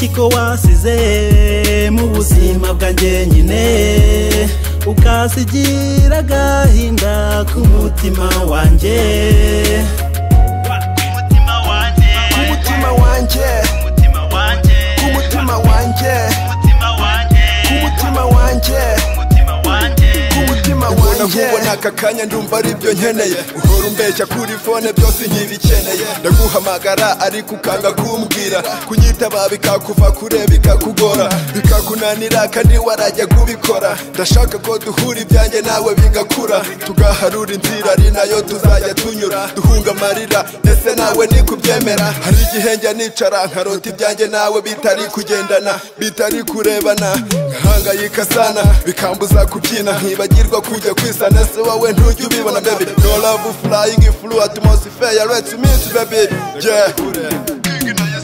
Nkurikiko wasize mu buzima bwanjye nyine ukasigira agahinda ku mutima wanjye nkubona aka kanya ndumva aribyo nkeneye uhora umbeshya kuri phone byose nkibikeneye ndaguhamagara ariko ukanga kumbwira kunyitaba bikakuva kure bikakugora bikakunanira kandi warajya kubikora ndashaka ko duhura ibyanjye nawe bigakura tugaharura inzira ari nayo tuzajya tunyura duhunga amarira ese nawe nikubyemera hari igihe njya nicara nkarota ibyanjye nawe bitari kugendana bitari kurebana nkahangayika sana bikambuza kubyina nkibagirwa kujya kwisana se wowe ntujya ubibona baby no love flying through atmosphere let's meet baby yeah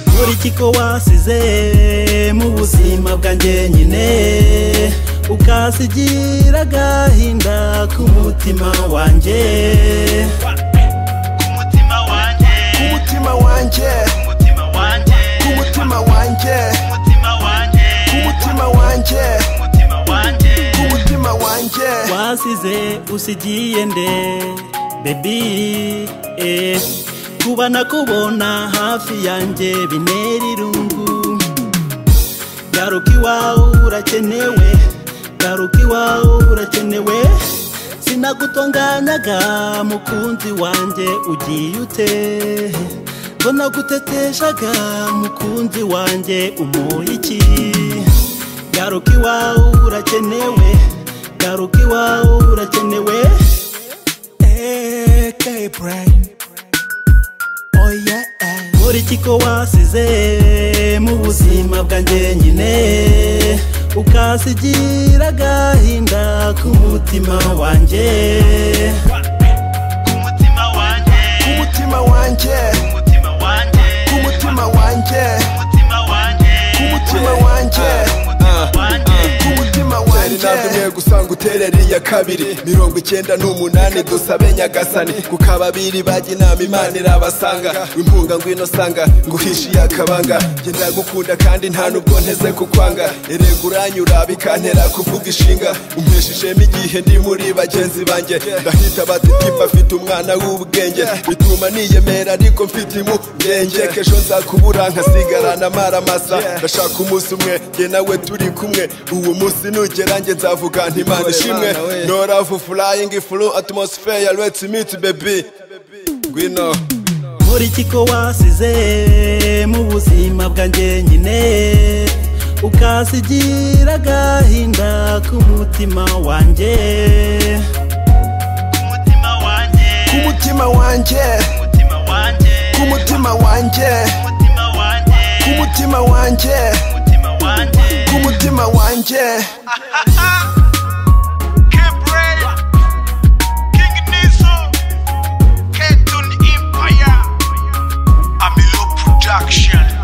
Nkurikiko wasize mu buzima bwanjye nyine ukasigira agahinda ku mutima wanjye wasize usigiye nde baby kuba nakubona hafi yanjye binera irungu garuka iwawe urakenewe garuka iwawe urakenewe sinagutonganyaga mukunzi wanjye ugiye ute ko naguteteshaga mukunzi wanjye umuye iki garuka iwawe urakenewe garuka iwawe urakenewe K-Brain oh yeah Nkurikiko wasize mu buzima bwanjye nyine ukasigira agahinda ku mutima wanjye Navumye gusanga uterera iya kabiri 98 dusabe nyagasani kuka babiri bajya inama Imana irabasanga wimpunga ngwino sanga nguhishi yakabanga genda gukunda kandi nta nubwo nteze kukwanga erega uranyura bikantera kuvuga ishinga umpeshishemo igihe ndi muri bagenzi banjye ndahita batitipa afite umwana w'ubwenge bituma niyemera ariko mfite impungenge kesho nzakubura nkasigarana maramasa ndashaka umunsi umwe jye nawe turi kumwe uwo munsi nugera njye nzavuga nti Imana ishimwe no love flying through atmosphere let's meet baby ngwino Nkurikiko wasize mu buzima bwanjye nyine ukasigira agahinda ku mutima wanjye K-Brain, King Nizo, K-Tone Empire, Amilo Production.